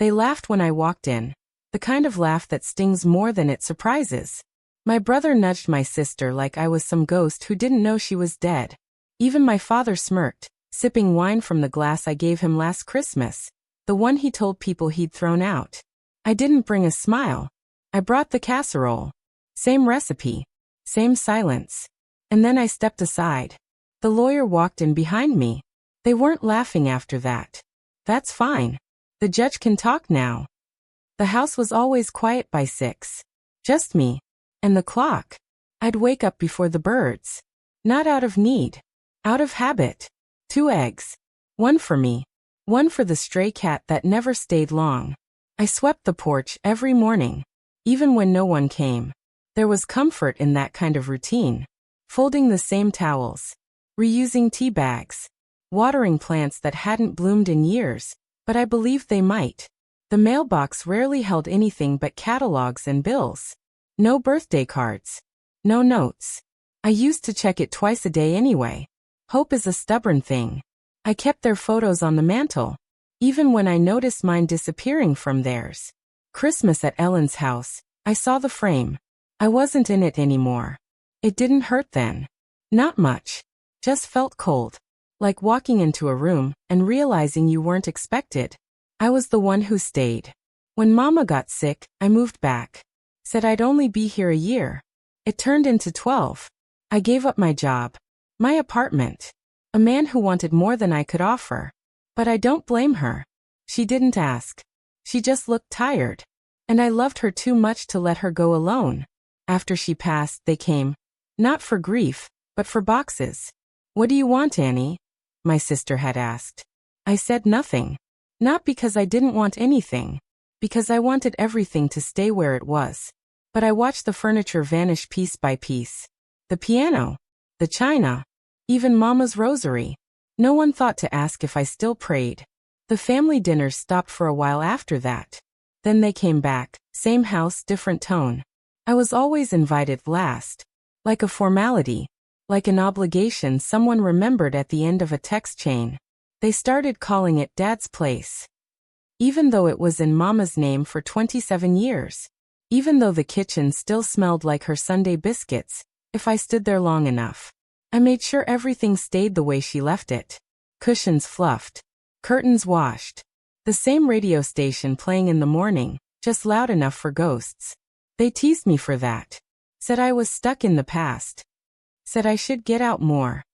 They laughed when I walked in, the kind of laugh that stings more than it surprises. My brother nudged my sister like I was some ghost who didn't know she was dead. Even my father smirked, sipping wine from the glass I gave him last Christmas, the one he told people he'd thrown out. I didn't bring a smile. I brought the casserole. Same recipe. Same silence. And then I stepped aside. The lawyer walked in behind me. They weren't laughing after that. That's fine. The judge can talk now. The house was always quiet by 6. Just me. And the clock. I'd wake up before the birds. Not out of need. Out of habit. 2 eggs. 1 for me. 1 for the stray cat that never stayed long. I swept the porch every morning. Even when no one came. There was comfort in that kind of routine. Folding the same towels. Reusing tea bags. Watering plants that hadn't bloomed in years, but I believed they might. The mailbox rarely held anything but catalogs and bills. No birthday cards. No notes. I used to check it twice a day anyway. Hope is a stubborn thing. I kept their photos on the mantle, even when I noticed mine disappearing from theirs. Christmas at Ellen's house, I saw the frame. I wasn't in it anymore. It didn't hurt then. Not much. Just felt cold. Like walking into a room and realizing you weren't expected. I was the one who stayed. When Mama got sick, I moved back. Said I'd only be here a year. It turned into 12. I gave up my job. My apartment. A man who wanted more than I could offer. But I don't blame her. She didn't ask. She just looked tired. And I loved her too much to let her go alone. After she passed, they came. Not for grief, but for boxes. What do you want, Annie? My sister had asked. I said nothing. Not because I didn't want anything. Because I wanted everything to stay where it was. But I watched the furniture vanish piece by piece. The piano. The china. Even Mama's rosary. No one thought to ask if I still prayed. The family dinners stopped for a while after that. Then they came back. Same house, different tone. I was always invited last. Like a formality. Like an obligation someone remembered at the end of a text chain. They started calling it Dad's place. Even though it was in Mama's name for 27 years. Even though the kitchen still smelled like her Sunday biscuits, if I stood there long enough. I made sure everything stayed the way she left it. Cushions fluffed. Curtains washed. The same radio station playing in the morning, just loud enough for ghosts. They teased me for that. Said I was stuck in the past. Said I should get out more.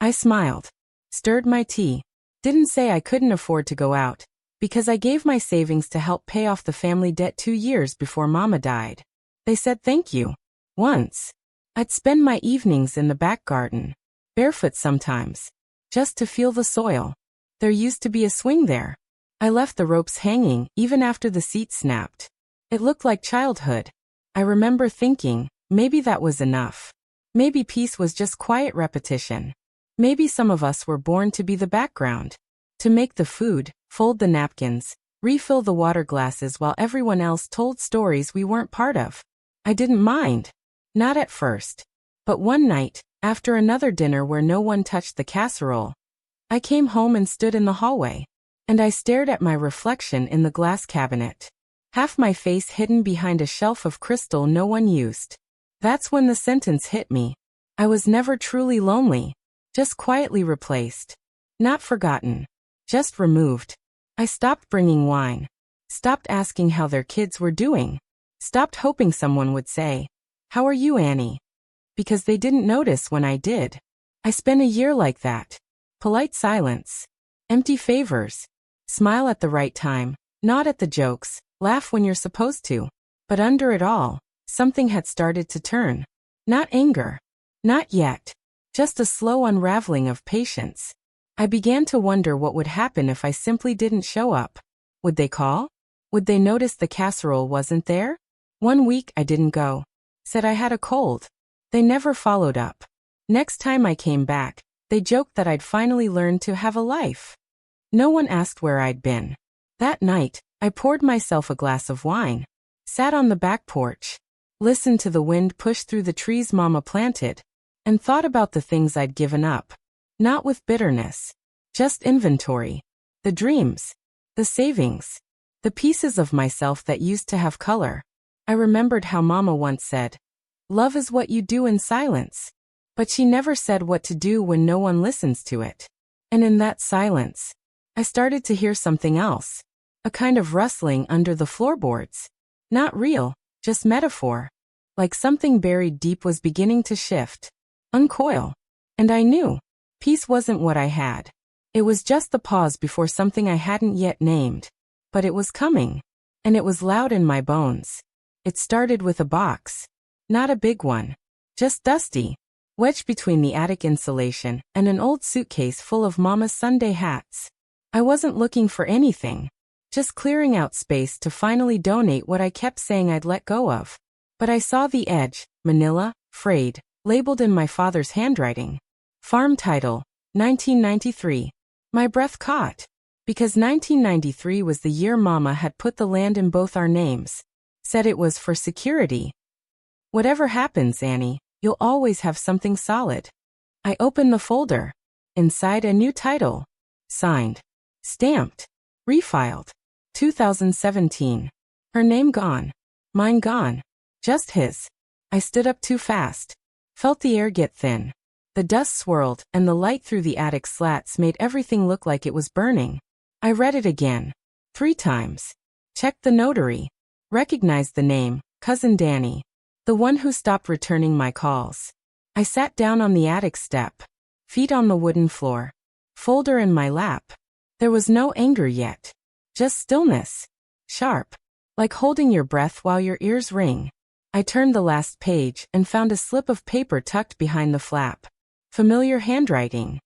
I smiled. Stirred my tea. Didn't say I couldn't afford to go out. Because I gave my savings to help pay off the family debt 2 years before Mama died. They said thank you. Once. I'd spend my evenings in the back garden. Barefoot sometimes. Just to feel the soil. There used to be a swing there. I left the ropes hanging even after the seat snapped. It looked like childhood. I remember thinking, maybe that was enough. Maybe peace was just quiet repetition. Maybe some of us were born to be the background. To make the food, fold the napkins, refill the water glasses while everyone else told stories we weren't part of. I didn't mind. Not at first. But one night, after another dinner where no one touched the casserole, I came home and stood in the hallway. And I stared at my reflection in the glass cabinet. Half my face hidden behind a shelf of crystal no one used. That's when the sentence hit me. I was never truly lonely. Just quietly replaced. Not forgotten. Just removed. I stopped bringing wine. Stopped asking how their kids were doing. Stopped hoping someone would say, "How are you, Annie?" Because they didn't notice when I did. I spent a year like that. Polite silence. Empty favors. Smile at the right time. Nod at the jokes. Laugh when you're supposed to. But under it all, something had started to turn. Not anger. Not yet. Just a slow unraveling of patience. I began to wonder what would happen if I simply didn't show up. Would they call? Would they notice the casserole wasn't there? One week I didn't go. Said I had a cold. They never followed up. Next time I came back, they joked that I'd finally learned to have a life. No one asked where I'd been. That night, I poured myself a glass of wine. Sat on the back porch. Listened to the wind push through the trees Mama planted. And thought about the things I'd given up. Not with bitterness. Just inventory. The dreams. The savings. The pieces of myself that used to have color. I remembered how Mama once said, "Love is what you do in silence." But she never said what to do when no one listens to it. And in that silence, I started to hear something else. A kind of rustling under the floorboards. Not real, just metaphor. Like something buried deep was beginning to shift, uncoil. And I knew. Peace wasn't what I had. It was just the pause before something I hadn't yet named. But it was coming. And it was loud in my bones. It started with a box. Not a big one. Just dusty. Wedged between the attic insulation and an old suitcase full of Mama's Sunday hats. I wasn't looking for anything. Just clearing out space to finally donate what I kept saying I'd let go of. But I saw the edge, Manila, frayed, labeled in my father's handwriting. Farm title, 1993. My breath caught. Because 1993 was the year Mama had put the land in both our names. Said it was for security. Whatever happens, Annie, you'll always have something solid. I opened the folder. Inside a new title. Signed. Stamped. Refiled. 2017. Her name gone. Mine gone. Just his. I stood up too fast. Felt the air get thin. The dust swirled, and the light through the attic slats made everything look like it was burning. I read it again. 3 times. Checked the notary. Recognized the name, Cousin Danny. The one who stopped returning my calls. I sat down on the attic step. Feet on the wooden floor. Folder in my lap. There was no anger yet. Just stillness. Sharp. Like holding your breath while your ears ring. I turned the last page and found a slip of paper tucked behind the flap. Familiar handwriting.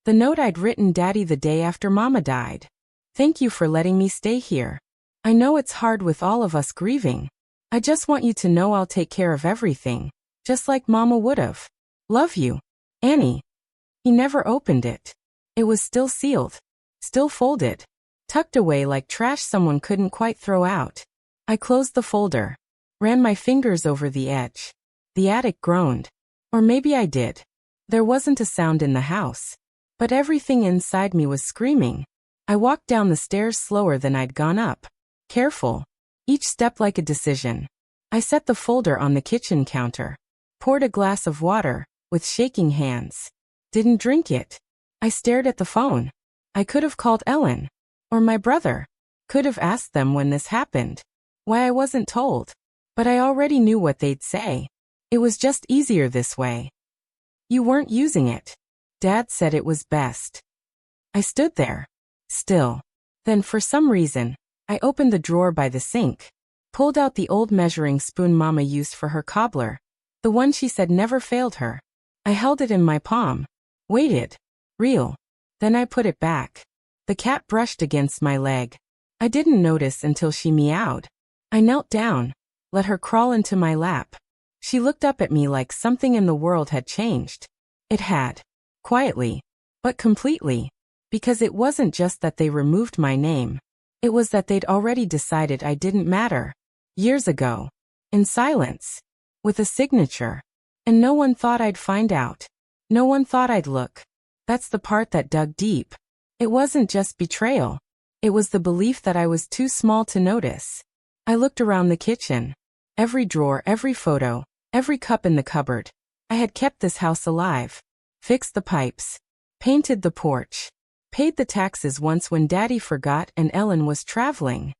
The note I'd written Daddy the day after Mama died. Thank you for letting me stay here. I know it's hard with all of us grieving. I just want you to know I'll take care of everything. Just like Mama would've. Love you. Annie. He never opened it. It was still sealed. Still folded. Tucked away like trash someone couldn't quite throw out. I closed the folder. Ran my fingers over the edge. The attic groaned. Or maybe I did. There wasn't a sound in the house. But everything inside me was screaming. I walked down the stairs slower than I'd gone up. Careful. Each step like a decision. I set the folder on the kitchen counter. Poured a glass of water, with shaking hands. Didn't drink it. I stared at the phone. I could have called Ellen. Or my brother. Could have asked them when this happened. Why I wasn't told. But I already knew what they'd say. It was just easier this way. You weren't using it. Dad said it was best. I stood there. Still. Then for some reason, I opened the drawer by the sink. Pulled out the old measuring spoon Mama used for her cobbler. The one she said never failed her. I held it in my palm. Waited. Real. Then I put it back. The cat brushed against my leg. I didn't notice until she meowed. I knelt down. Let her crawl into my lap. She looked up at me like something in the world had changed. It had. Quietly. But completely. Because it wasn't just that they removed my name. It was that they'd already decided I didn't matter. Years ago. In silence. With a signature. And no one thought I'd find out. No one thought I'd look. That's the part that dug deep. It wasn't just betrayal. It was the belief that I was too small to notice. I looked around the kitchen. Every drawer, every photo, every cup in the cupboard. I had kept this house alive. Fixed the pipes. Painted the porch. Paid the taxes once when Daddy forgot and Ellen was traveling.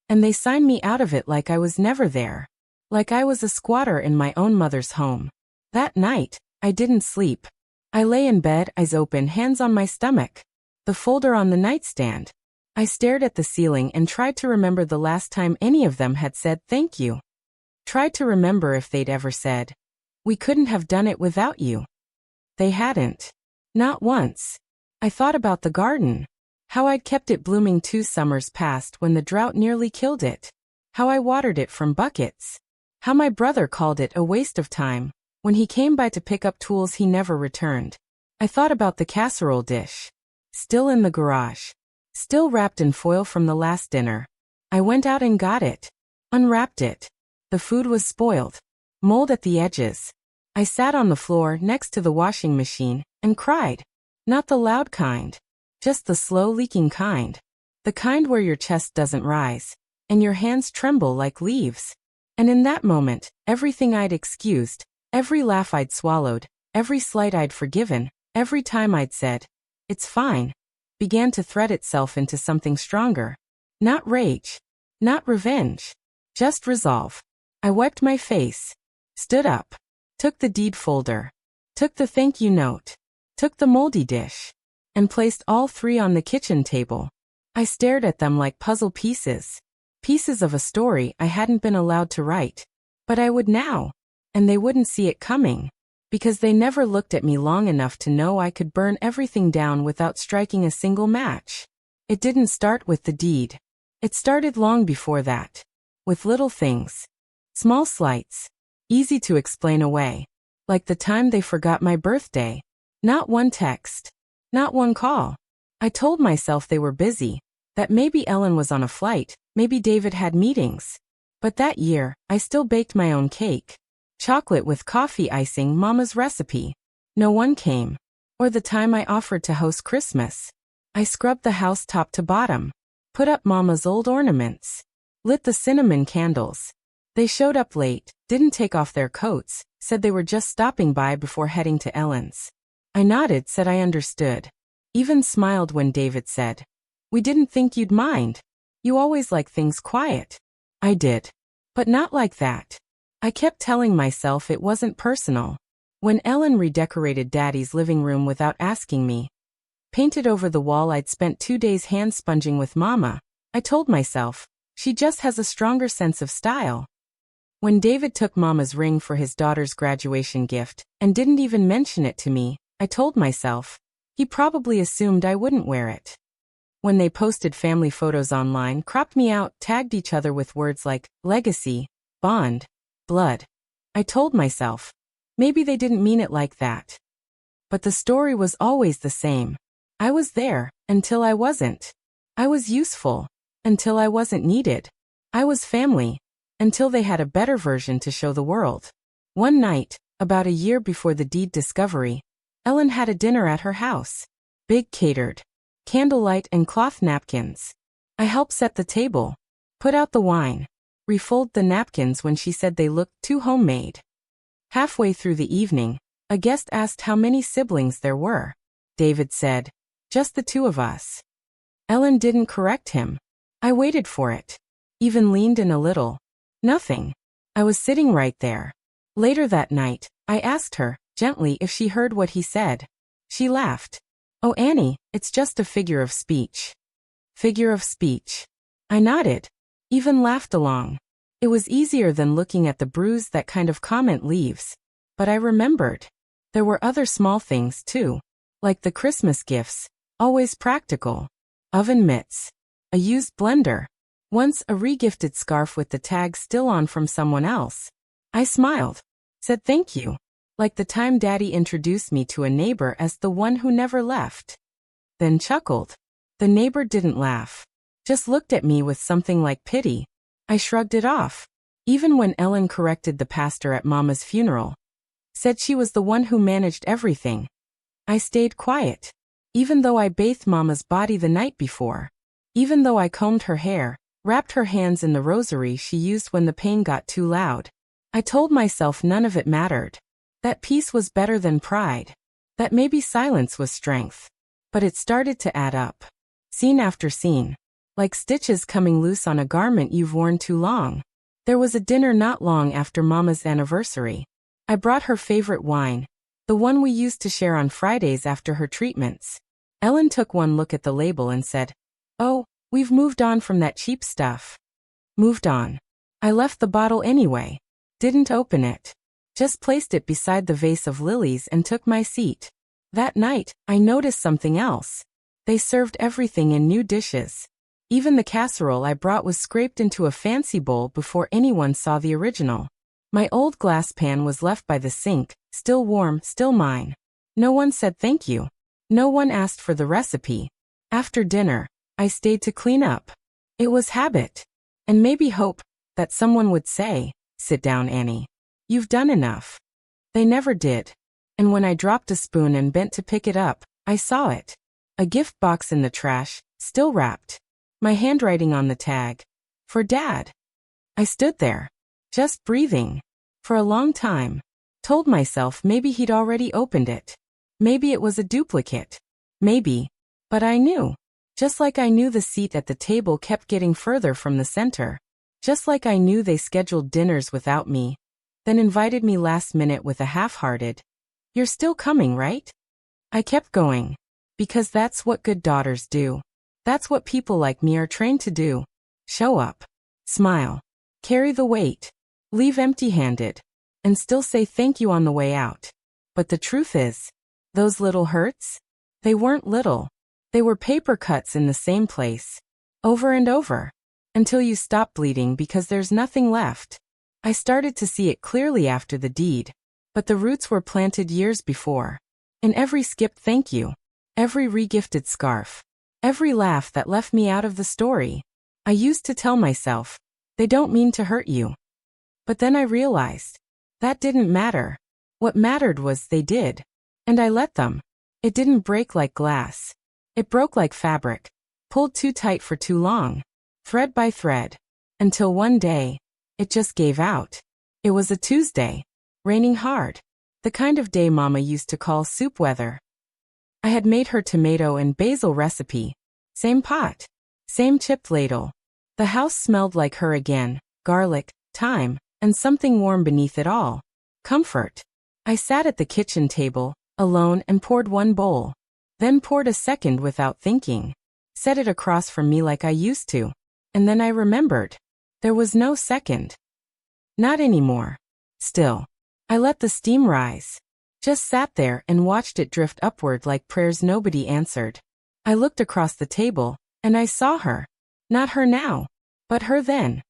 And they signed me out of it like I was never there. Like I was a squatter in my own mother's home. That night, I didn't sleep. I lay in bed, eyes open, hands on my stomach. The folder on the nightstand. I stared at the ceiling and tried to remember the last time any of them had said thank you. Tried to remember if they'd ever said, "We couldn't have done it without you." They hadn't. Not once. I thought about the garden. How I'd kept it blooming 2 summers past when the drought nearly killed it. How I watered it from buckets. How my brother called it a waste of time when he came by to pick up tools he never returned. I thought about the casserole dish. Still in the garage. Still wrapped in foil from the last dinner. I went out and got it. Unwrapped it. The food was spoiled. Mold at the edges. I sat on the floor next to the washing machine and cried. Not the loud kind. Just the slow leaking kind. The kind where your chest doesn't rise, and your hands tremble like leaves. And in that moment, everything I'd excused, every laugh I'd swallowed, every slight I'd forgiven, every time I'd said, "It's fine," began to thread itself into something stronger. Not rage. Not revenge. Just resolve. I wiped my face. Stood up. Took the deed folder. Took the thank you note. Took the moldy dish. And placed all three on the kitchen table. I stared at them like puzzle pieces. Pieces of a story I hadn't been allowed to write. But I would now. And they wouldn't see it coming. Because they never looked at me long enough to know I could burn everything down without striking a single match. It didn't start with the deed. It started long before that. With little things. Small slights. Easy to explain away. Like the time they forgot my birthday. Not one text. Not one call. I told myself they were busy. That maybe Ellen was on a flight. Maybe David had meetings. But that year, I still baked my own cake. Chocolate with coffee icing, Mama's recipe. No one came. Or the time I offered to host Christmas. I scrubbed the house top to bottom. Put up Mama's old ornaments. Lit the cinnamon candles. They showed up late, didn't take off their coats, said they were just stopping by before heading to Ellen's. I nodded, said I understood. Even smiled when David said, "We didn't think you'd mind. You always like things quiet." I did. But not like that. I kept telling myself it wasn't personal. When Ellen redecorated Daddy's living room without asking me, painted over the wall I'd spent 2 days hand sponging with Mama, I told myself, she just has a stronger sense of style. When David took Mama's ring for his daughter's graduation gift, and didn't even mention it to me, I told myself, he probably assumed I wouldn't wear it. When they posted family photos online, cropped me out, tagged each other with words like legacy, bond, blood, I told myself, maybe they didn't mean it like that. But the story was always the same. I was there, until I wasn't. I was useful, until I wasn't needed. I was family, until they had a better version to show the world. One night, about a year before the deed discovery, Ellen had a dinner at her house. Big catered. Candlelight and cloth napkins. I helped set the table. Put out the wine. Refold the napkins when she said they looked too homemade. Halfway through the evening, a guest asked how many siblings there were. David said, "Just the two of us." Ellen didn't correct him. I waited for it. Even leaned in a little. Nothing. I was sitting right there. Later that night, I asked her, gently, if she heard what he said. She laughed. "Oh, Annie, it's just a figure of speech." Figure of speech. I nodded. Even laughed along. It was easier than looking at the bruise that kind of comment leaves. But I remembered. There were other small things, too. Like the Christmas gifts. Always practical. Oven mitts. A used blender. Once a re-gifted scarf with the tag still on from someone else. I smiled. Said thank you. Like the time Daddy introduced me to a neighbor as the one who never left. Then chuckled. The neighbor didn't laugh. Just looked at me with something like pity. I shrugged it off. Even when Ellen corrected the pastor at Mama's funeral. Said she was the one who managed everything. I stayed quiet. Even though I bathed Mama's body the night before. Even though I combed her hair, wrapped her hands in the rosary she used when the pain got too loud. I told myself none of it mattered. That peace was better than pride. That maybe silence was strength. But it started to add up. Scene after scene. Like stitches coming loose on a garment you've worn too long. There was a dinner not long after Mama's anniversary. I brought her favorite wine. The one we used to share on Fridays after her treatments. Ellen took one look at the label and said, "Oh, we've moved on from that cheap stuff." Moved on. I left the bottle anyway. Didn't open it. Just placed it beside the vase of lilies and took my seat. That night, I noticed something else. They served everything in new dishes. Even the casserole I brought was scraped into a fancy bowl before anyone saw the original. My old glass pan was left by the sink, still warm, still mine. No one said thank you. No one asked for the recipe. After dinner, I stayed to clean up. It was habit. And maybe hope that someone would say, "Sit down, Annie. You've done enough." They never did. And when I dropped a spoon and bent to pick it up, I saw it. A gift box in the trash, still wrapped. My handwriting on the tag. For Dad. I stood there, just breathing, for a long time. Told myself maybe he'd already opened it. Maybe it was a duplicate. Maybe. But I knew. Just like I knew the seat at the table kept getting further from the center. Just like I knew they scheduled dinners without me. Then invited me last minute with a half-hearted, "You're still coming, right?" I kept going. Because that's what good daughters do. That's what people like me are trained to do. Show up. Smile. Carry the weight. Leave empty-handed. And still say thank you on the way out. But the truth is, those little hurts? They weren't little. They were paper cuts in the same place. Over and over. Until you stop bleeding because there's nothing left. I started to see it clearly after the deed. But the roots were planted years before. In every skipped thank you. Every regifted scarf. Every laugh that left me out of the story. I used to tell myself, they don't mean to hurt you. But then I realized, that didn't matter. What mattered was they did. And I let them. It didn't break like glass. It broke like fabric. Pulled too tight for too long. Thread by thread. Until one day, it just gave out. It was a Tuesday. Raining hard. The kind of day Mama used to call soup weather. I had made her tomato and basil recipe. Same pot. Same chipped ladle. The house smelled like her again. Garlic, thyme, and something warm beneath it all. Comfort. I sat at the kitchen table, alone, and poured one bowl. Then poured a second without thinking. Set it across from me like I used to. And then I remembered. There was no second. Not anymore. Still. I let the steam rise. Just sat there and watched it drift upward like prayers nobody answered. I looked across the table, and I saw her. Not her now, but her then.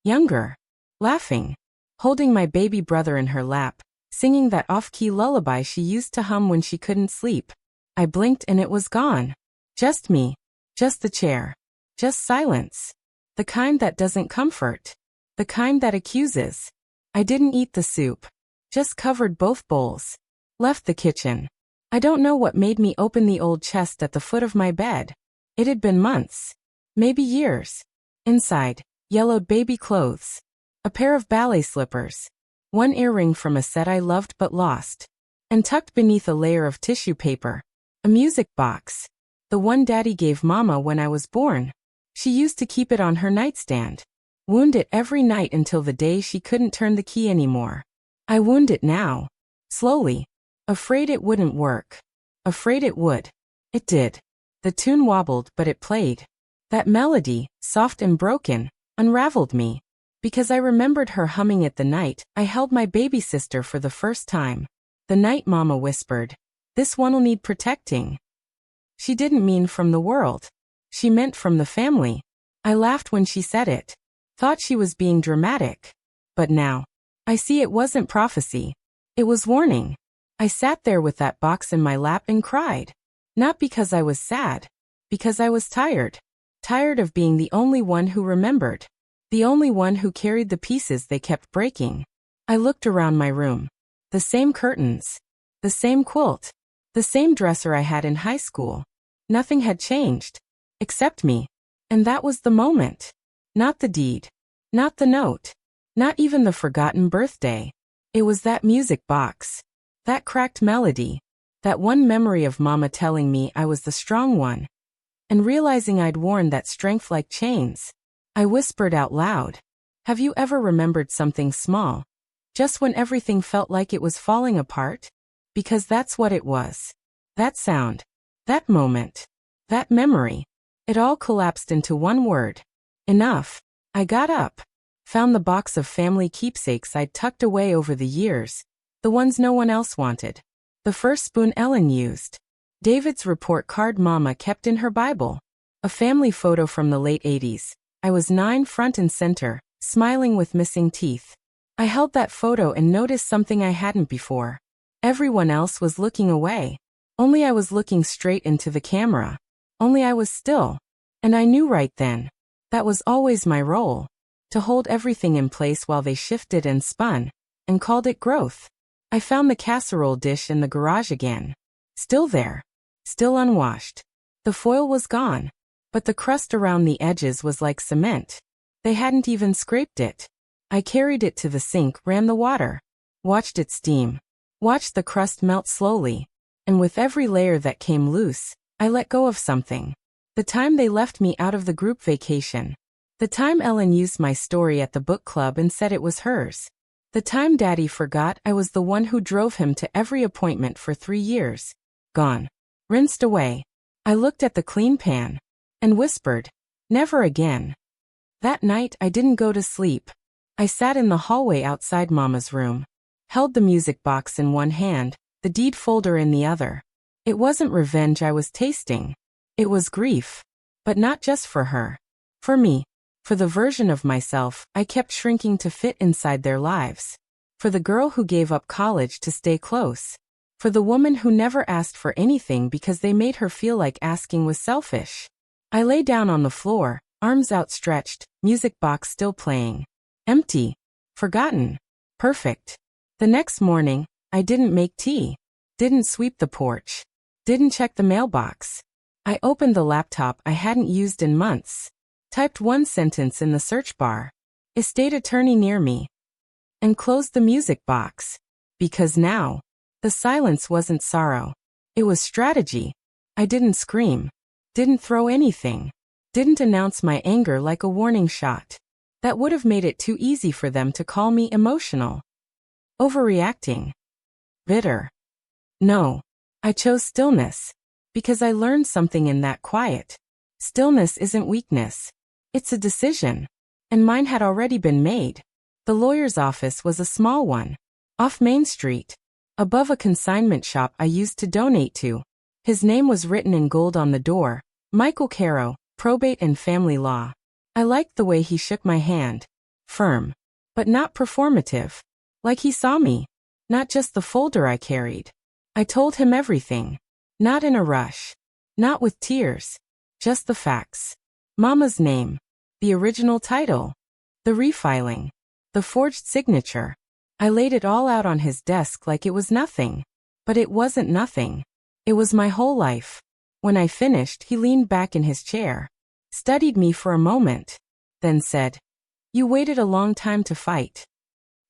Younger. Laughing. Holding my baby brother in her lap, singing that off-key lullaby she used to hum when she couldn't sleep. I blinked and it was gone. Just me. Just the chair. Just silence. The kind that doesn't comfort. The kind that accuses. I didn't eat the soup. Just covered both bowls. Left the kitchen. I don't know what made me open the old chest at the foot of my bed. It had been months. Maybe years. Inside, yellowed baby clothes. A pair of ballet slippers. One earring from a set I loved but lost. And tucked beneath a layer of tissue paper. A music box. The one Daddy gave Mama when I was born. She used to keep it on her nightstand. Wound it every night until the day she couldn't turn the key anymore. I wound it now. Slowly. Afraid it wouldn't work. Afraid it would. It did. The tune wobbled, but it played. That melody, soft and broken, unraveled me. Because I remembered her humming it the night I held my baby sister for the first time. The night Mama whispered, "This one'll need protecting." She didn't mean from the world. She meant from the family. I laughed when she said it. Thought she was being dramatic. But now, I see it wasn't prophecy. It was warning. I sat there with that box in my lap and cried. Not because I was sad. Because I was tired. Tired of being the only one who remembered. The only one who carried the pieces they kept breaking. I looked around my room. The same curtains. The same quilt. The same dresser I had in high school. Nothing had changed. Except me. And that was the moment. Not the deed. Not the note. Not even the forgotten birthday. It was that music box. That cracked melody. That one memory of Mama telling me I was the strong one. And realizing I'd worn that strength like chains. I whispered out loud. Have you ever remembered something small? Just when everything felt like it was falling apart? Because that's what it was. That sound. That moment. That memory. It all collapsed into one word. Enough. I got up. Found the box of family keepsakes I'd tucked away over the years. The ones no one else wanted. The first spoon Ellen used. David's report card Mama kept in her Bible. A family photo from the late 80s. I was 9 front and center, smiling with missing teeth. I held that photo and noticed something I hadn't before. Everyone else was looking away. Only I was looking straight into the camera. Only I was still. And I knew right then. That was always my role. To hold everything in place while they shifted and spun. And called it growth. I found the casserole dish in the garage again. Still there. Still unwashed. The foil was gone. but the crust around the edges was like cement. They hadn't even scraped it. I carried it to the sink, ran the water, watched it steam, watched the crust melt slowly, and with every layer that came loose, I let go of something. The time they left me out of the group vacation. The time Ellen used my story at the book club and said it was hers. The time Daddy forgot I was the one who drove him to every appointment for 3 years. Gone. Rinsed away. I looked at the clean pan and whispered, never again. That night I didn't go to sleep. I sat in the hallway outside Mama's room, held the music box in one hand, the deed folder in the other. It wasn't revenge I was tasting. It was grief. But not just for her. For me. For the version of myself I kept shrinking to fit inside their lives. For the girl who gave up college to stay close. For the woman who never asked for anything because they made her feel like asking was selfish. I lay down on the floor, arms outstretched, music box still playing. Empty. Forgotten. Perfect. The next morning, I didn't make tea. Didn't sweep the porch. Didn't check the mailbox. I opened the laptop I hadn't used in months. Typed one sentence in the search bar. Estate attorney near me. And closed the music box. Because now, the silence wasn't sorrow. It was strategy. I didn't scream. Didn't throw anything. Didn't announce my anger like a warning shot. That would have made it too easy for them to call me emotional. Overreacting. Bitter. No. I chose stillness. Because I learned something in that quiet. Stillness isn't weakness. It's a decision. And mine had already been made. The lawyer's office was a small one. Off Main Street. Above a consignment shop I used to donate to. His name was written in gold on the door. Michael Caro, Probate and Family Law. I liked the way he shook my hand. Firm. But not performative. Like he saw me. Not just the folder I carried. I told him everything. Not in a rush. Not with tears. Just the facts. Mama's name. The original title. The refiling. The forged signature. I laid it all out on his desk like it was nothing. But it wasn't nothing. It was my whole life. When I finished, he leaned back in his chair. Studied me for a moment. Then said, "You waited a long time to fight."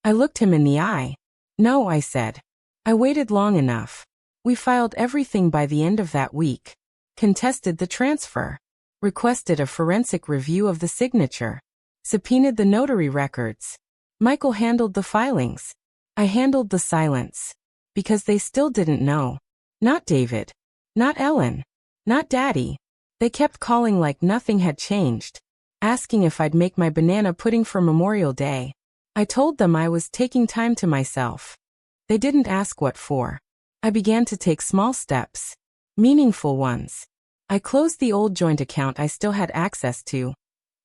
I looked him in the eye. "No," I said. "I waited long enough. We filed everything by the end of that week. Contested the transfer. Requested a forensic review of the signature. Subpoenaed the notary records. Michael handled the filings. I handled the silence. Because they still didn't know. Not David. Not Ellen. Not Daddy. They kept calling like nothing had changed. Asking if I'd make my banana pudding for Memorial Day. I told them I was taking time to myself. They didn't ask what for. I began to take small steps. Meaningful ones. I closed the old joint account I still had access to.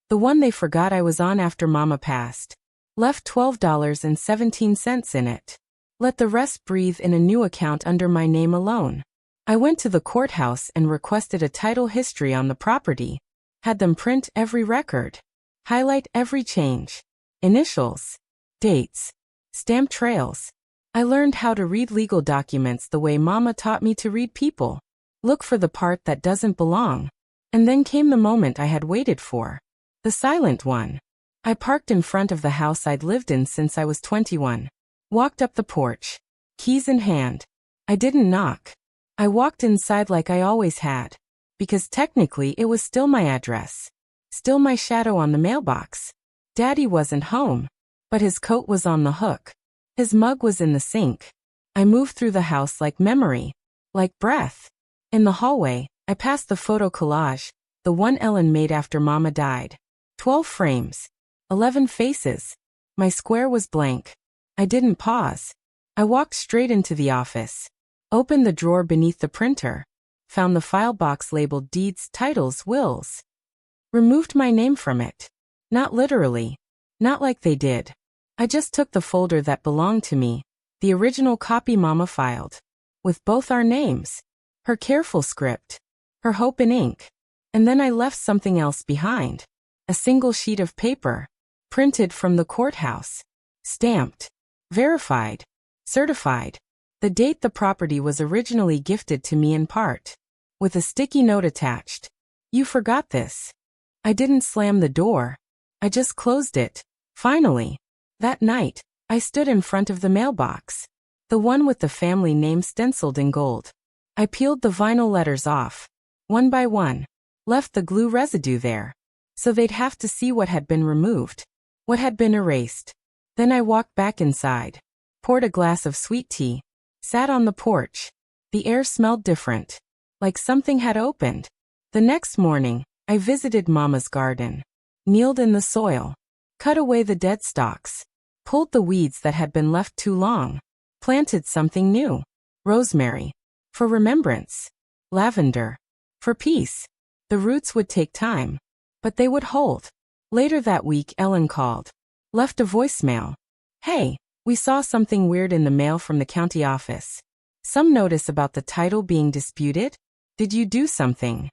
The one they forgot I was on after Mama passed. Left $12.17 in it. Let the rest breathe in a new account under my name alone. I went to the courthouse and requested a title history on the property. Had them print every record. Highlight every change. Initials. Dates. Stamp trails. I learned how to read legal documents the way Mama taught me to read people. Look for the part that doesn't belong. And then came the moment I had waited for. The silent one. I parked in front of the house I'd lived in since I was 21. Walked up the porch. Keys in hand. I didn't knock. I walked inside like I always had. Because technically it was still my address. Still my shadow on the mailbox. Daddy wasn't home. But his coat was on the hook. His mug was in the sink. I moved through the house like memory. Like breath. In the hallway, I passed the photo collage. The one Ellen made after Mama died. 12 frames. 11 faces. My square was blank. I didn't pause. I walked straight into the office. Opened the drawer beneath the printer. Found the file box labeled deeds, titles, wills. Removed my name from it. Not literally. Not like they did. I just took the folder that belonged to me. The original copy Mama filed. With both our names. Her careful script. Her hope in ink. And then I left something else behind. A single sheet of paper. Printed from the courthouse. Stamped. Verified. Certified. The date the property was originally gifted to me in part. With a sticky note attached. You forgot this. I didn't slam the door. I just closed it. Finally. That night, I stood in front of the mailbox. The one with the family name stenciled in gold. I peeled the vinyl letters off. One by one. Left the glue residue there. So they'd have to see what had been removed. What had been erased. Then I walked back inside. Poured a glass of sweet tea. Sat on the porch. The air smelled different. Like something had opened. The next morning, I visited Mama's garden. Kneeled in the soil. Cut away the dead stalks. Pulled the weeds that had been left too long. Planted something new. Rosemary. For remembrance. Lavender. For peace. The roots would take time. But they would hold. Later that week, Ellen called. Left a voicemail. Hey, we saw something weird in the mail from the county office. Some notice about the title being disputed? Did you do something?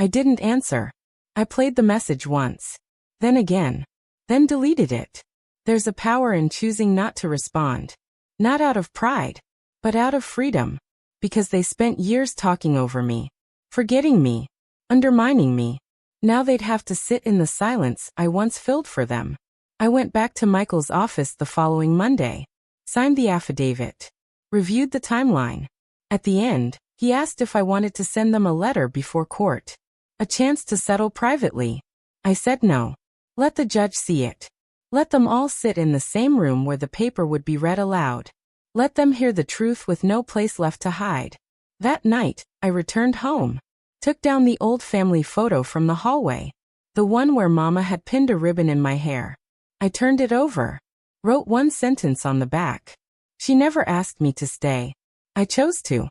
I didn't answer. I played the message once. Then again. Then deleted it. There's a power in choosing not to respond. Not out of pride, but out of freedom. Because they spent years talking over me. Forgetting me. Undermining me. Now they'd have to sit in the silence I once filled for them. I went back to Michael's office the following Monday. Signed the affidavit. Reviewed the timeline. At the end, he asked if I wanted to send them a letter before court. A chance to settle privately. I said no. Let the judge see it. Let them all sit in the same room where the paper would be read aloud. Let them hear the truth with no place left to hide. That night, I returned home. Took down the old family photo from the hallway. The one where Mama had pinned a ribbon in my hair. I turned it over. Wrote one sentence on the back. She never asked me to stay. I chose to.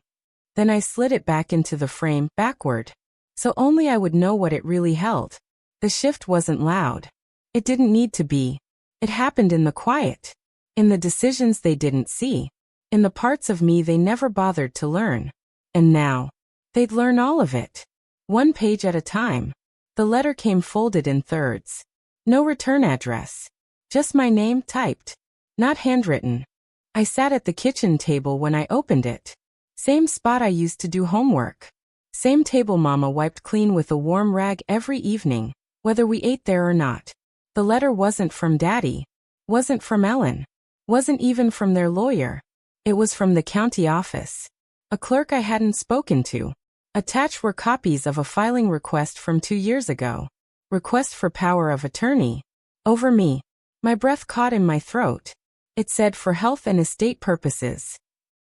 Then I slid it back into the frame, backward. So only I would know what it really held. The shift wasn't loud. It didn't need to be. It happened in the quiet. In the decisions they didn't see. In the parts of me they never bothered to learn. And now, they'd learn all of it. One page at a time. The letter came folded in thirds. No return address. Just my name typed. Not handwritten. I sat at the kitchen table when I opened it. Same spot I used to do homework. Same table Mama wiped clean with a warm rag every evening, whether we ate there or not. The letter wasn't from Daddy. Wasn't from Ellen. Wasn't even from their lawyer. It was from the county office. A clerk I hadn't spoken to. Attached were copies of a filing request from 2 years ago. Request for power of attorney. Over me. My breath caught in my throat. It said for health and estate purposes.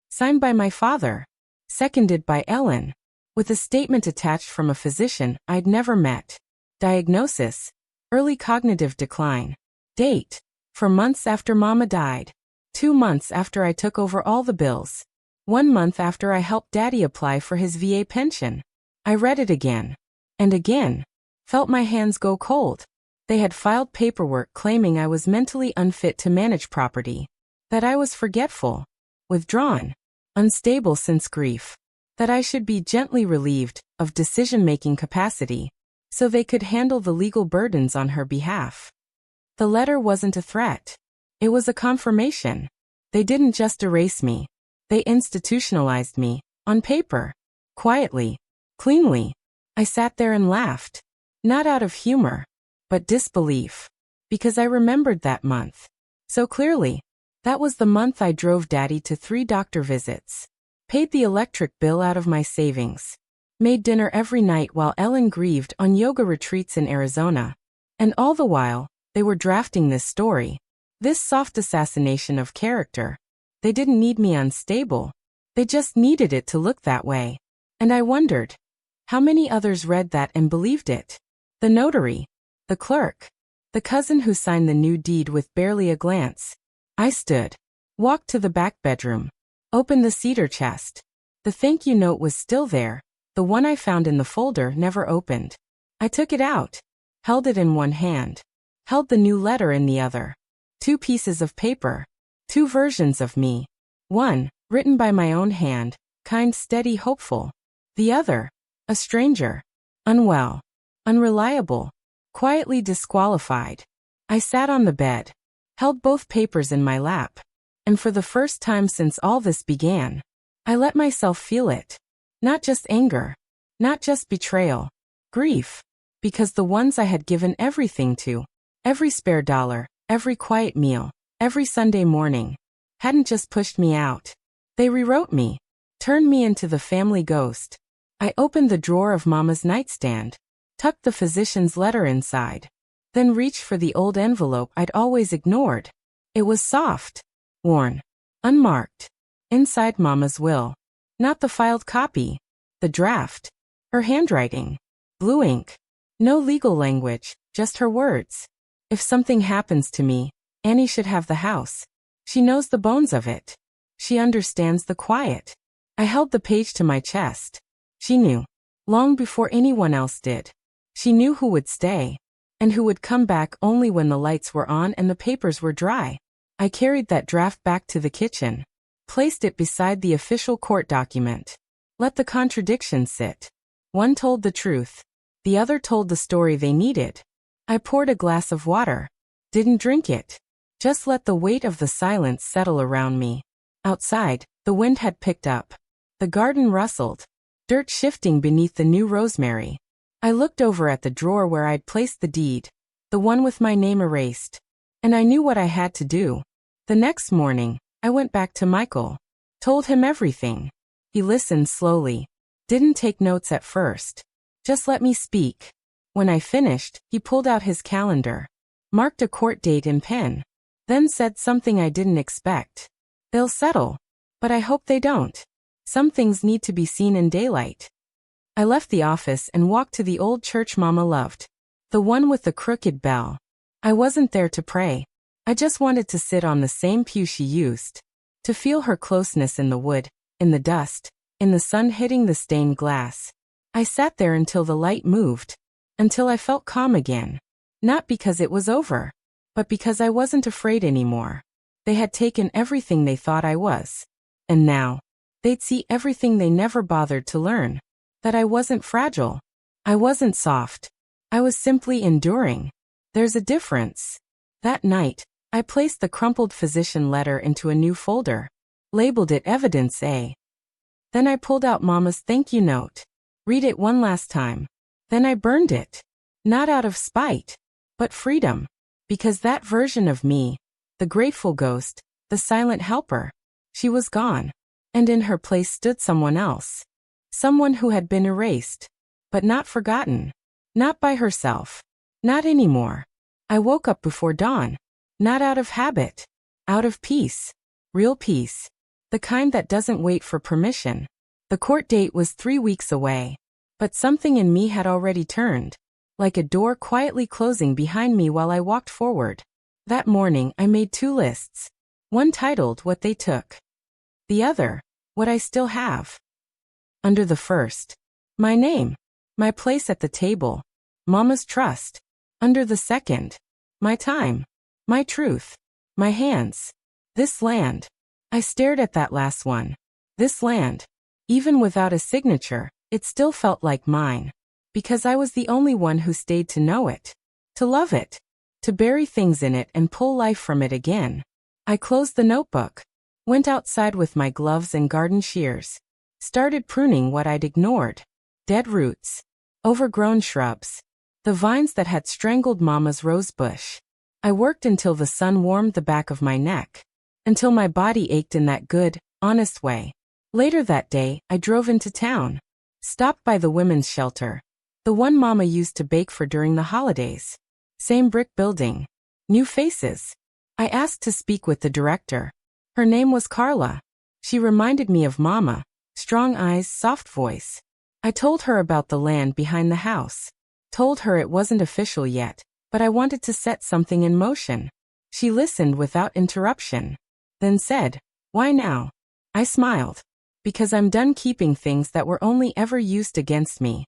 Signed by my father. Seconded by Ellen. With a statement attached from a physician I'd never met. Diagnosis. Early cognitive decline. Date. For months after Mama died. 2 months after I took over all the bills. 1 month after I helped Daddy apply for his VA pension. I read it again. And again. Felt my hands go cold. They had filed paperwork claiming I was mentally unfit to manage property. That I was forgetful. Withdrawn. Unstable since grief. That I should be gently relieved of decision-making capacity. So they could handle the legal burdens on her behalf. The letter wasn't a threat. It was a confirmation. They didn't just erase me. They institutionalized me, on paper. Quietly. Cleanly. I sat there and laughed. Not out of humor. But disbelief. Because I remembered that month. So clearly. That was the month I drove Daddy to 3 doctor visits. Paid the electric bill out of my savings. Made dinner every night while Ellen grieved on yoga retreats in Arizona. And all the while, they were drafting this story. This soft assassination of character. They didn't need me unstable. They just needed it to look that way. And I wondered. How many others read that and believed it? The notary. The clerk. The cousin who signed the new deed with barely a glance. I stood. Walked to the back bedroom. Opened the cedar chest. The thank you note was still there. The one I found in the folder never opened. I took it out. Held it in one hand. Held the new letter in the other. 2 pieces of paper. 2 versions of me. One, written by my own hand, kind, steady, hopeful. The other, a stranger. Unwell. Unreliable. Quietly disqualified. I sat on the bed. Held both papers in my lap. And for the first time since all this began, I let myself feel it. Not just anger. Not just betrayal. Grief. Because the ones I had given everything to, every spare dollar, every quiet meal, every Sunday morning, hadn't just pushed me out. They rewrote me, turned me into the family ghost. I opened the drawer of Mama's nightstand, tucked the physician's letter inside, then reached for the old envelope I'd always ignored. It was soft, worn, unmarked. Inside Mama's will. Not the filed copy, the draft. Her handwriting. Blue ink. No legal language, just her words. If something happens to me, Annie should have the house. She knows the bones of it. She understands the quiet. I held the page to my chest. She knew. Long before anyone else did. She knew who would stay. And who would come back only when the lights were on and the papers were dry. I carried that draft back to the kitchen. Placed it beside the official court document. Let the contradictions sit. One told the truth. The other told the story they needed. I poured a glass of water. Didn't drink it. Just let the weight of the silence settle around me. Outside, the wind had picked up. The garden rustled. Dirt shifting beneath the new rosemary. I looked over at the drawer where I'd placed the deed. The one with my name erased. And I knew what I had to do. The next morning, I went back to Michael. Told him everything. He listened slowly. Didn't take notes at first. Just let me speak. When I finished, he pulled out his calendar. Marked a court date in pen. Then said something I didn't expect. They'll settle. But I hope they don't. Some things need to be seen in daylight. I left the office and walked to the old church Mama loved. The one with the crooked bell. I wasn't there to pray. I just wanted to sit on the same pew she used. To feel her closeness in the wood, in the dust, in the sun hitting the stained glass. I sat there until the light moved. Until I felt calm again. Not because it was over. But because I wasn't afraid anymore. They had taken everything they thought I was. And now, they'd see everything they never bothered to learn. That I wasn't fragile. I wasn't soft. I was simply enduring. There's a difference. That night, I placed the crumpled physician letter into a new folder. Labeled it Evidence A. Then I pulled out Mama's thank you note. Read it one last time. Then I burned it. Not out of spite. But freedom. Because that version of me, the grateful ghost, the silent helper, she was gone. And in her place stood someone else. Someone who had been erased. But not forgotten. Not by herself. Not anymore. I woke up before dawn. Not out of habit. Out of peace. Real peace. The kind that doesn't wait for permission. The court date was 3 weeks away. But something in me had already turned. Like a door quietly closing behind me while I walked forward. That morning I made 2 lists. One titled What They Took. The other, What I Still Have. Under the first, my name, my place at the table, Mama's trust. Under the second, my time, my truth, my hands, this land. I stared at that last one. This land. Even without a signature, it still felt like mine. Because I was the only one who stayed to know it. To love it. To bury things in it and pull life from it again. I closed the notebook. Went outside with my gloves and garden shears. Started pruning what I'd ignored. Dead roots. Overgrown shrubs. The vines that had strangled Mama's rose bush. I worked until the sun warmed the back of my neck. Until my body ached in that good, honest way. Later that day, I drove into town. Stopped by the women's shelter. The one Mama used to bake for during the holidays. Same brick building. New faces. I asked to speak with the director. Her name was Carla. She reminded me of Mama. Strong eyes, soft voice. I told her about the land behind the house. Told her it wasn't official yet, but I wanted to set something in motion. She listened without interruption. Then said, "Why now?" I smiled. Because I'm done keeping things that were only ever used against me.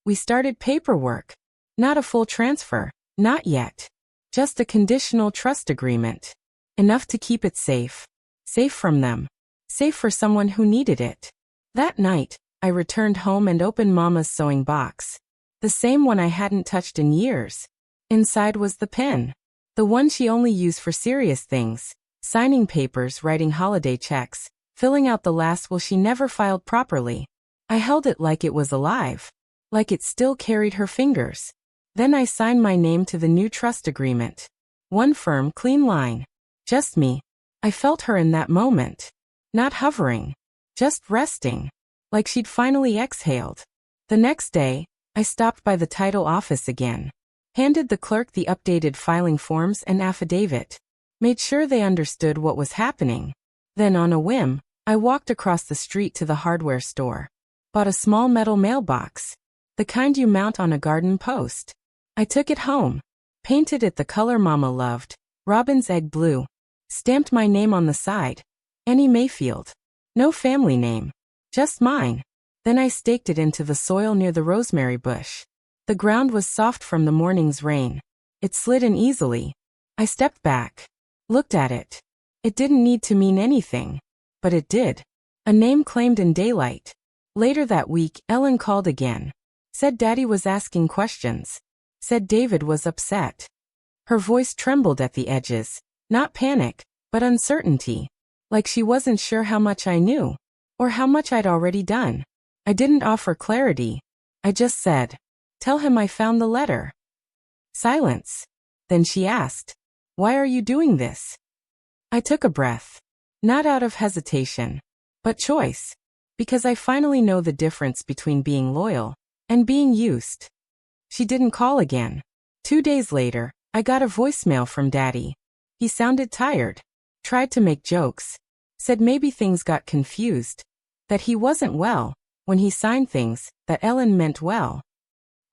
We started paperwork. Not a full transfer, not yet. Just a conditional trust agreement. Enough to keep it safe. Safe from them. Safe for someone who needed it. That night, I returned home and opened Mama's sewing box. The same one I hadn't touched in years. Inside was the pen. The one she only used for serious things. Signing papers, writing holiday checks, filling out the last will she never filed properly. I held it like it was alive. like it still carried her fingers. Then I signed my name to the new trust agreement. One firm, clean line. Just me. I felt her in that moment. Not hovering. Just resting. Like she'd finally exhaled. The next day, I stopped by the title office again. Handed the clerk the updated filing forms and affidavit. Made sure they understood what was happening. Then on a whim, I walked across the street to the hardware store. Bought a small metal mailbox. The kind you mount on a garden post. I took it home. Painted it the color Mama loved, robin's egg blue. Stamped my name on the side. Annie Mayfield. No family name. Just mine. Then I staked it into the soil near the rosemary bush. The ground was soft from the morning's rain. It slid in easily. I stepped back. Looked at it. It didn't need to mean anything. But it did. A name claimed in daylight. Later that week, Ellen called again. Said Daddy was asking questions. Said David was upset. Her voice trembled at the edges. Not panic, but uncertainty. Like she wasn't sure how much I knew. Or how much I'd already done. I didn't offer clarity. I just said, "Tell him I found the letter." Silence. Then she asked, "Why are you doing this?" I took a breath. Not out of hesitation, but choice. Because I finally know the difference between being loyal and being used. She didn't call again. 2 days later, I got a voicemail from Daddy. He sounded tired. Tried to make jokes. Said maybe things got confused. That he wasn't well. When he signed things, that Ellen meant well.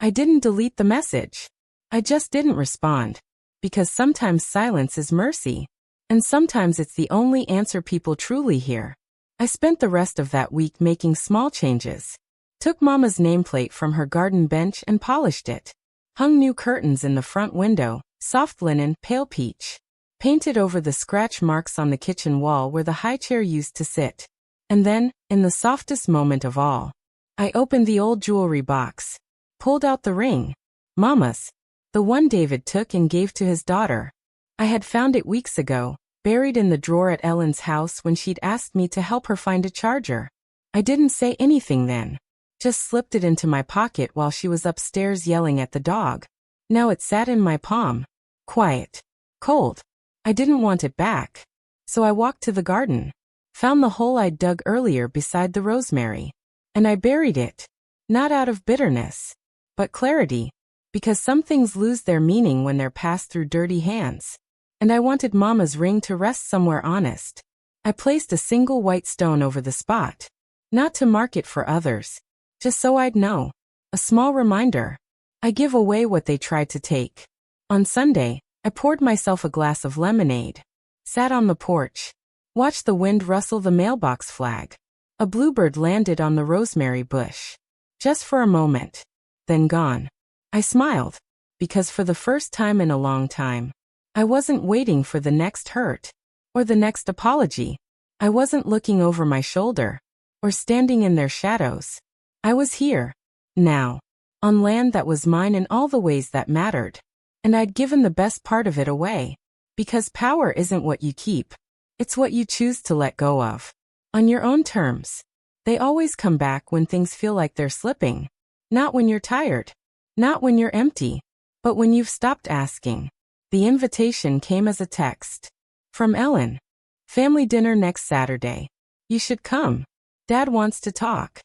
I didn't delete the message. I just didn't respond. Because sometimes silence is mercy. And sometimes it's the only answer people truly hear. I spent the rest of that week making small changes. Took Mama's nameplate from her garden bench and polished it. Hung new curtains in the front window, soft linen, pale peach. Painted over the scratch marks on the kitchen wall where the high chair used to sit. And then, in the softest moment of all, I opened the old jewelry box. Pulled out the ring. Mama's. The one David took and gave to his daughter. I had found it weeks ago, buried in the drawer at Ellen's house when she'd asked me to help her find a charger. I didn't say anything then. Just slipped it into my pocket while she was upstairs yelling at the dog. Now it sat in my palm. Quiet. Cold. I didn't want it back. So I walked to the garden. Found the hole I'd dug earlier beside the rosemary. And I buried it. Not out of bitterness. But clarity. Because some things lose their meaning when they're passed through dirty hands. And I wanted Mama's ring to rest somewhere honest. I placed a single white stone over the spot. Not to mark it for others. Just so I'd know. A small reminder. I give away what they tried to take. On Sunday, I poured myself a glass of lemonade. Sat on the porch. Watched the wind rustle the mailbox flag. A bluebird landed on the rosemary bush. Just for a moment. Then gone. I smiled. Because for the first time in a long time, I wasn't waiting for the next hurt. Or the next apology. I wasn't looking over my shoulder. Or standing in their shadows. I was here. Now. On land that was mine in all the ways that mattered. And I'd given the best part of it away. Because power isn't what you keep. It's what you choose to let go of. On your own terms. They always come back when things feel like they're slipping. Not when you're tired. Not when you're empty. But when you've stopped asking. The invitation came as a text. From Ellen. Family dinner next Saturday. You should come. Dad wants to talk.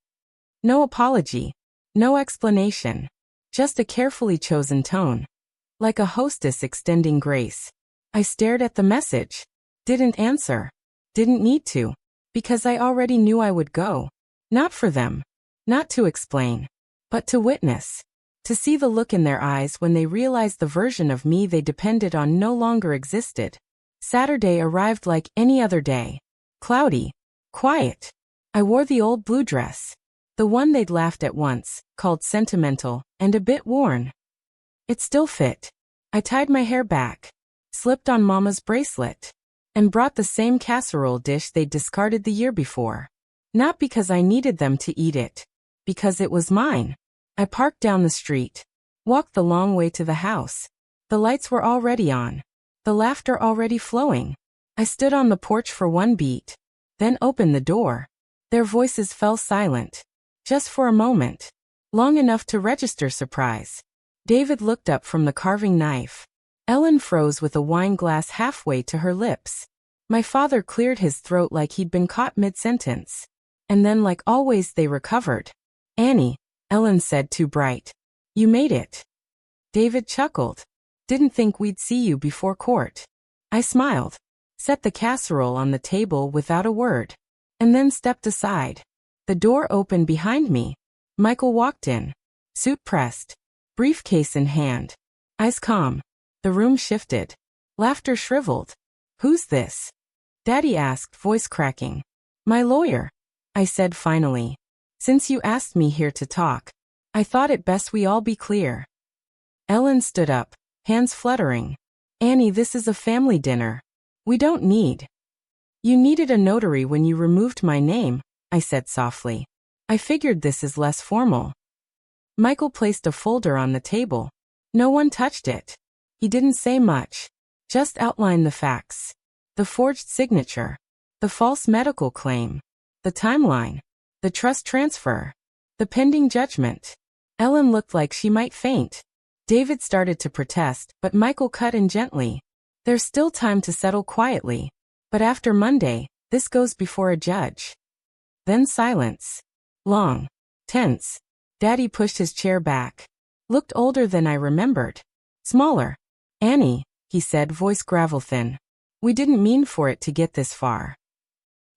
No apology. No explanation. Just a carefully chosen tone. Like a hostess extending grace. I stared at the message. Didn't answer. Didn't need to. Because I already knew I would go. Not for them. Not to explain. But to witness. To see the look in their eyes when they realized the version of me they depended on no longer existed. Saturday arrived like any other day. Cloudy. Quiet. I wore the old blue dress. The one they'd laughed at once, called sentimental, and a bit worn. It still fit. I tied my hair back. Slipped on Mama's bracelet. And brought the same casserole dish they'd discarded the year before. Not because I needed them to eat it. Because it was mine. I parked down the street. Walked the long way to the house. The lights were already on. The laughter already flowing. I stood on the porch for one beat. Then opened the door. Their voices fell silent. Just for a moment. long enough to register surprise. David looked up from the carving knife. Ellen froze with a wine glass halfway to her lips. My father cleared his throat like he'd been caught mid-sentence. And then, like always, they recovered. Annie, Ellen said, too bright. You made it. David chuckled. Didn't think we'd see you before court. I smiled, set the casserole on the table without a word, and then stepped aside. The door opened behind me. Michael walked in, suit pressed, briefcase in hand, eyes calm. The room shifted. Laughter shriveled. Who's this? Daddy asked, voice cracking. My lawyer, I said finally. Since you asked me here to talk, I thought it best we all be clear. Ellen stood up, hands fluttering. Annie, this is a family dinner. We don't need. You needed a notary when you removed my name, I said softly. I figured this is less formal. Michael placed a folder on the table. No one touched it. He didn't say much, just outlined the facts. The forged signature, the false medical claim, the timeline, the trust transfer, the pending judgment. Ellen looked like she might faint. David started to protest, but Michael cut in gently. There's still time to settle quietly. But after Monday, this goes before a judge. Then silence. Long. Tense. Daddy pushed his chair back. Looked older than I remembered. Smaller. Annie, he said, voice gravel thin. We didn't mean for it to get this far.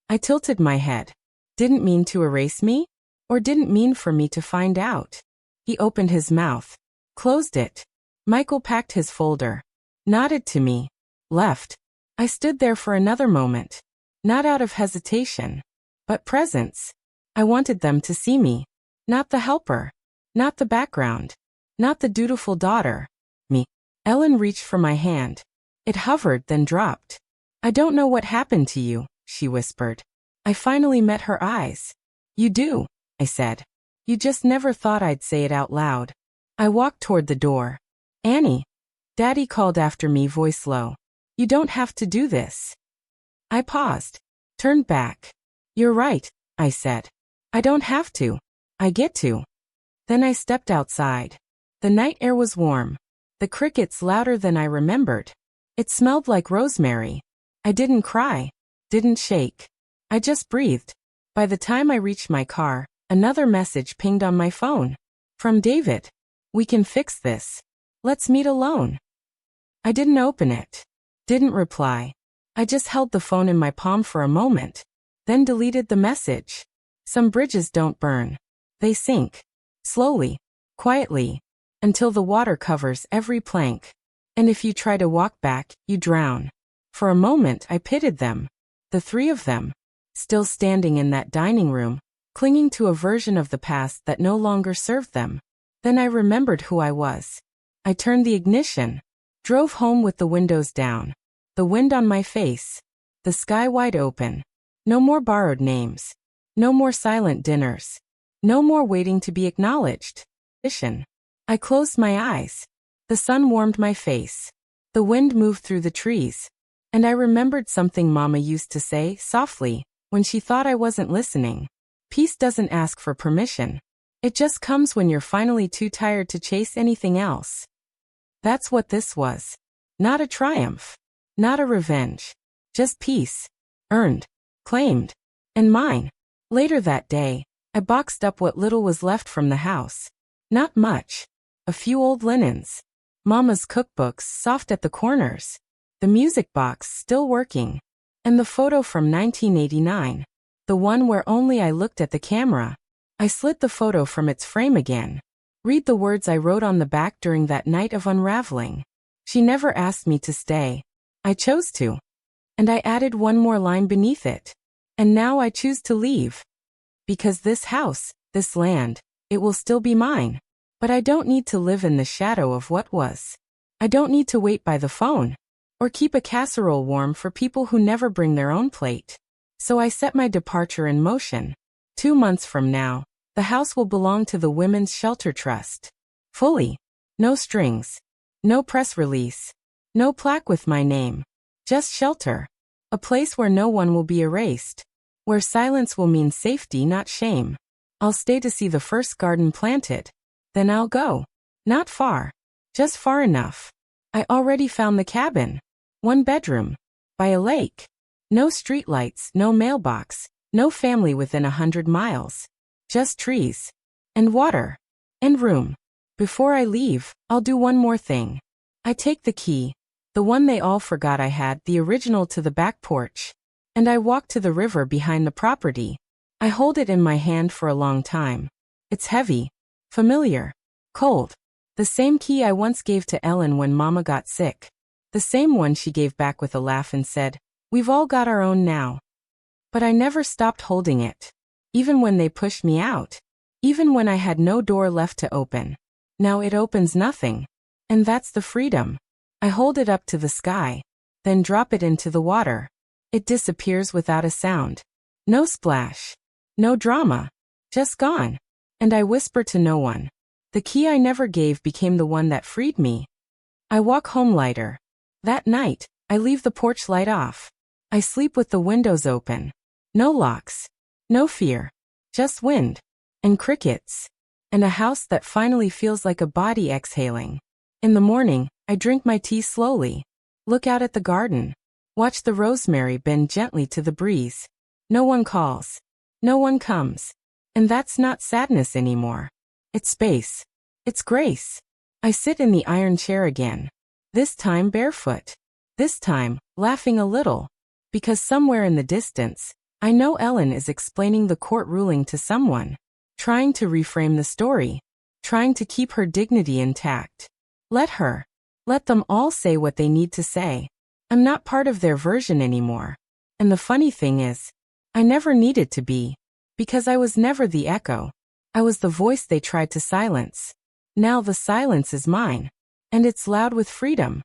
I tilted my head. Didn't mean to erase me? Or didn't mean for me to find out? He opened his mouth. Closed it. Michael packed his folder. Nodded to me. Left. I stood there for another moment. Not out of hesitation, but presence. I wanted them to see me. Not the helper. Not the background. Not the dutiful daughter. Me. Ellen reached for my hand. It hovered, then dropped. I don't know what happened to you, she whispered. I finally met her eyes. You do, I said. You just never thought I'd say it out loud. I walked toward the door. Annie. Daddy called after me, voice low. You don't have to do this. I paused. Turned back. You're right, I said. I don't have to. I get to. Then I stepped outside. The night air was warm. The crickets louder than I remembered. It smelled like rosemary. I didn't cry. Didn't shake. I just breathed. By the time I reached my car, another message pinged on my phone. From David. We can fix this. Let's meet alone. I didn't open it. Didn't reply. I just held the phone in my palm for a moment. Then deleted the message. Some bridges don't burn. They sink. Slowly. Quietly. Until the water covers every plank. And if you try to walk back, you drown. For a moment I pitied them. The three of them. Still standing in that dining room, clinging to a version of the past that no longer served them. Then I remembered who I was. I turned the ignition. Drove home with the windows down. The wind on my face. The sky wide open. No more borrowed names. No more silent dinners. No more waiting to be acknowledged. I closed my eyes. The sun warmed my face. The wind moved through the trees. And I remembered something Mama used to say, softly, when she thought I wasn't listening. Peace doesn't ask for permission. It just comes when you're finally too tired to chase anything else. That's what this was. Not a triumph. Not a revenge. Just peace. Earned. Claimed. And mine. Later that day, I boxed up what little was left from the house. Not much. A few old linens. Mama's cookbooks soft at the corners. The music box still working. And the photo from 1989. The one where only I looked at the camera. I slid the photo from its frame again. Read the words I wrote on the back during that night of unraveling. She never asked me to stay. I chose to. And I added one more line beneath it. And now I choose to leave. Because this house, this land, it will still be mine. But I don't need to live in the shadow of what was. I don't need to wait by the phone. Or keep a casserole warm for people who never bring their own plate. So I set my departure in motion. 2 months from now, the house will belong to the Women's Shelter Trust. Fully. No strings. No press release. No plaque with my name. Just shelter. A place where no one will be erased. Where silence will mean safety, not shame. I'll stay to see the first garden planted. Then I'll go. Not far. Just far enough. I already found the cabin. 1 bedroom. By a lake. No streetlights, no mailbox, no family within 100 miles. Just trees. And water. And room. Before I leave, I'll do one more thing. I take the key, the one they all forgot I had, the original, to the back porch. And I walk to the river behind the property. I hold it in my hand for a long time. It's heavy. Familiar. Cold. The same key I once gave to Ellen when Mama got sick. The same one she gave back with a laugh and said, "We've all got our own now." But I never stopped holding it. Even when they pushed me out. Even when I had no door left to open. Now it opens nothing. And that's the freedom. I hold it up to the sky. Then drop it into the water. It disappears without a sound. No splash. No drama. Just gone. And I whisper to no one. The key I never gave became the one that freed me. I walk home lighter. That night, I leave the porch light off. I sleep with the windows open. No locks. No fear. Just wind. And crickets. And a house that finally feels like a body exhaling. In the morning, I drink my tea slowly. Look out at the garden. Watch the rosemary bend gently to the breeze. No one calls. No one comes. And that's not sadness anymore. It's space. It's grace. I sit in the iron chair again. This time barefoot. This time, laughing a little. Because somewhere in the distance, I know Ellen is explaining the court ruling to someone. Trying to reframe the story. Trying to keep her dignity intact. Let her. Let them all say what they need to say. I'm not part of their version anymore. And the funny thing is, I never needed to be. Because I was never the echo. I was the voice they tried to silence. Now the silence is mine. And it's loud with freedom.